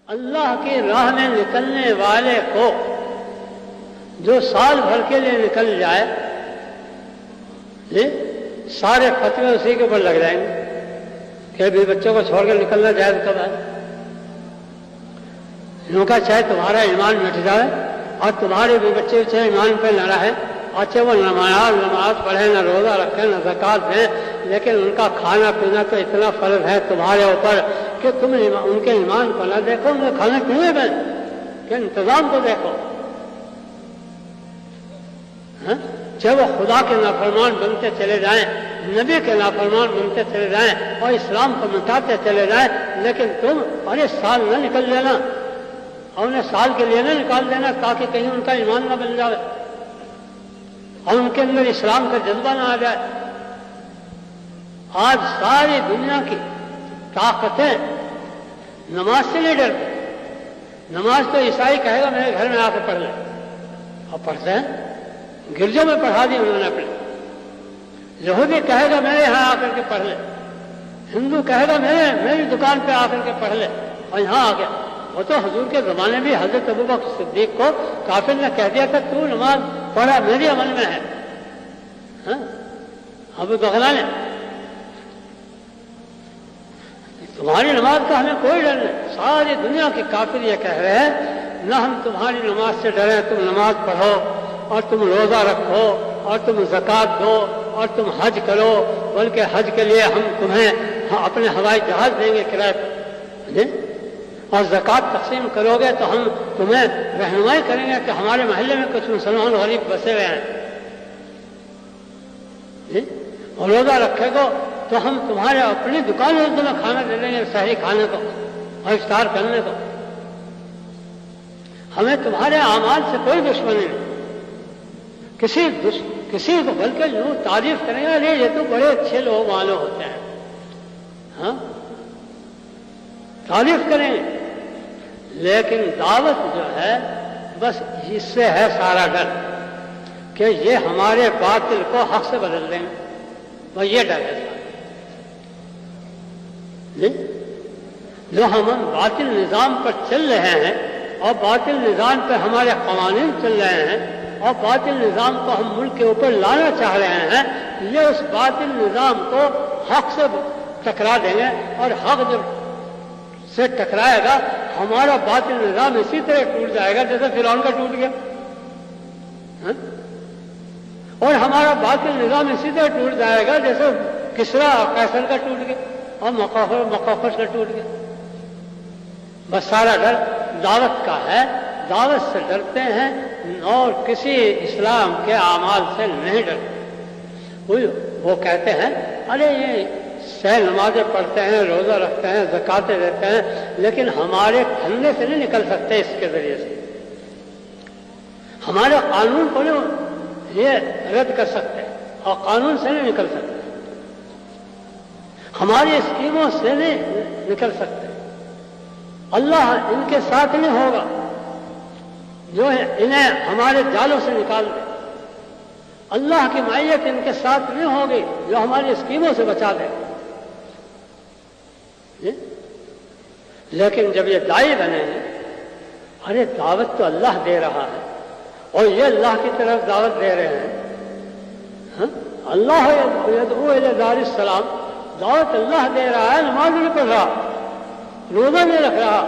اللہ کی راہ میں نکلنے والے کو جو سال بھر کے لیے نکل جائے سارے فتوے اسی کے اوپر لگ جائیں گے کہ بھی بچوں کو چھوڑ کے نکلنا جائز کب ہے. انہوں کا چاہے تمہارا ایمان مٹ جائے اور تمہارے بھی بچے چاہے ایمان پہ نہ رہے، اچھے وہ نماز پڑھیں، نہ روزہ رکھیں، نہ زکوٰۃ دیں، لیکن ان کا کھانا پینا تو اتنا فرض ہے تمہارے اوپر کہ تم ان کے ایمان کو نہ دیکھو، ان کے کھانے پینے میں کہ انتظام کو دیکھو. چاہے وہ خدا کے نافرمان بنتے چلے جائیں، نبی کے نافرمان بنتے چلے جائیں اور اسلام کو مٹاتے چلے جائیں، لیکن تم سال نہ نکل لینا اور انہیں سال کے لیے نہ نکال دینا تاکہ کہیں ان کا ایمان نہ بن جائے اور ان کے اندر اسلام کا جذبہ نہ آ جائے. آج ساری دنیا کی طاقتیں نماز سے نہیں ڈرتی. نماز تو عیسائی کہے گا میرے گھر میں آ کے پڑھ لے، اور پڑھتے ہیں، گرجوں میں پڑھا دی انہوں نے اپنے. یہودی کہے گا میرے یہاں آ کر کے پڑھ لے، ہندو کہے گا میری دکان پہ آ کر کے پڑھ لے، اور یہاں آ گیا. وہ تو حضور کے زمانے بھی حضرت ابوبکر صدیق کو کافر نے کہہ دیا تھا تو نماز پڑھا میری عمل میں ہے. ابو دغلا نے تمہاری نماز کا ہمیں کوئی ڈر نہیں. ساری دنیا کے کافر یہ کہہ رہے ہیں نہ ہم تمہاری نماز سے ڈریں، تم نماز پڑھو اور تم روزہ رکھو اور تم زکوٰۃ دو اور تم حج کرو، بلکہ حج کے لیے ہم تمہیں اپنے ہوائی جہاز دیں گے کرائے پر، اور زکوٰۃ تقسیم کرو گے تو ہم تمہیں رہنمائی کریں گے کہ ہمارے محلے میں کچھ مسلمان غریب بسے ہوئے ہیں، اور روزہ رکھے گو تو ہم تمہارے اپنی دکان میں تمہیں کھانا دے دیں گے، سحری کھانے کو اور افطار کرنے کو. ہمیں تمہارے اعمال سے کوئی دشمنی نہیں. کسی کو بلکہ یوں تعریف کریں گے یہ تو بڑے اچھے لوگ معلوم ہوتے ہیں، ہاں تعریف کریں گے، لیکن دعوت جو ہے بس اس سے ہے سارا ڈر کہ یہ ہمارے باطل کو حق سے بدل دیں گے. وہ یہ ڈر ہے جو ہم باطل نظام پر چل رہے ہیں اور باطل نظام پہ ہمارے قوانین چل رہے ہیں اور باطل نظام کو ہم ملک کے اوپر لانا چاہ رہے ہیں، یہ اس باطل نظام کو حق سے ٹکرا دیں گے، اور حق جب سے ٹکرائے گا ہمارا باطل نظام اسی طرح ٹوٹ جائے گا جیسے فرعون کا ٹوٹ گیا، اور ہمارا باطل نظام اسی طرح ٹوٹ جائے گا جیسے کسریٰ اور قیصر کا ٹوٹ گیا اور مقوقس کا ٹوٹ گیا. بس سارا ڈر دعوت کا ہے، دعوت سے ڈرتے ہیں اور کسی اسلام کے اعمال سے نہیں ڈرتے. وہ کہتے ہیں ارے یہ سہ نمازیں پڑھتے ہیں، روزہ رکھتے ہیں، زکاتیں دیتے ہیں، لیکن ہمارے کھندے سے نہیں نکل سکتے اس کے ذریعے سے. ہمارے قانون کو یہ رد کر سکتے اور قانون سے نہیں نکل سکتے، ہماری اسکیموں سے نہیں نکل سکتے. اللہ ان کے ساتھ نہیں ہوگا جو انہیں ہمارے جالوں سے نکال دے. اللہ کی معیت ان کے ساتھ نہیں ہوگی جو ہماری اسکیموں سے بچا دے. لیکن جب یہ داعی بنے ہیں، ارے دعوت تو اللہ دے رہا ہے اور یہ اللہ کی طرف دعوت دے رہے ہیں. اللہ یدعو الی دار السلام، دعوت اللہ دے رہا ہے، نماز نہیں پڑھ رہا، روزہ نہیں رکھ رہا،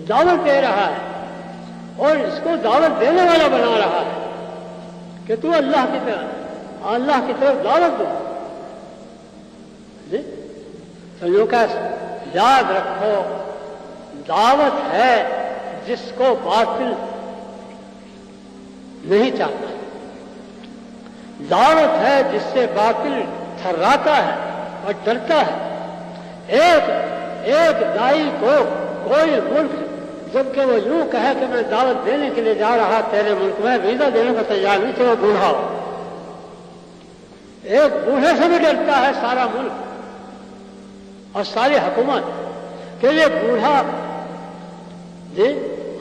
دعوت دے رہا ہے اور اس کو دعوت دینے والا بنا رہا ہے کہ تو اللہ کی طرف دعوت دو. تو یوں کہ یاد رکھو دعوت ہے جس کو باطل نہیں چاہتا، دعوت ہے جس سے باطل تھراتا ہے اور ڈرتا ہے. ایک دائی کو کوئی ملک جبکہ وہ یوں کہے کہ میں دعوت دینے کے لیے جا رہا تیرے ملک میں، ویزا دینے کو تیار نہیں تو وہ بوڑھا ہو. ایک بوڑھے سے بھی ڈرتا ہے سارا ملک اور ساری حکومت کہ یہ بوڑھا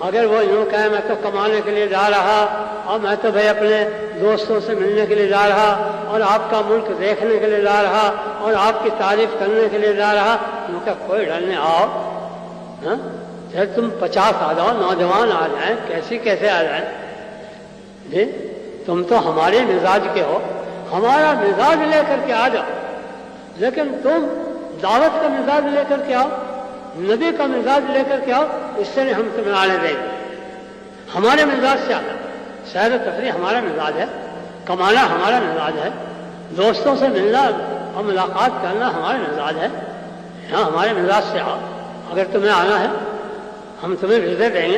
اگر وہ یوں کہے میں تو کمانے کے لیے جا رہا اور میں تو بھائی اپنے دوستوں سے ملنے کے لیے جا رہا اور آپ کا ملک دیکھنے کے لیے جا رہا اور آپ کی تعریف کرنے کے لیے جا رہا، تم کا کوئی ڈر نہیں، آؤ ہاں؟ چاہے تم 50 آ جاؤ، نوجوان آ جائیں، کیسے آ جائیں، جی تم تو ہمارے مزاج کے ہو، ہمارا مزاج لے کر کے آ جاؤ، لیکن تم دعوت کا مزاج لے کر کے آؤ، نبی کا مزاج لے کر کے آؤ، اس سے نہیں ہم تمہیں آنے دیں گے۔ ہمارے مزاج سے آنا، سیر و تفریح ہمارا مزاج ہے، کمانا ہمارا مزاج ہے، دوستوں سے ملنا اور ملاقات کرنا ہمارا مزاج ہے، ہاں ہمارے مزاج سے آؤ، اگر تمہیں آنا ہے ہم تمہیں ویزے دیں گے،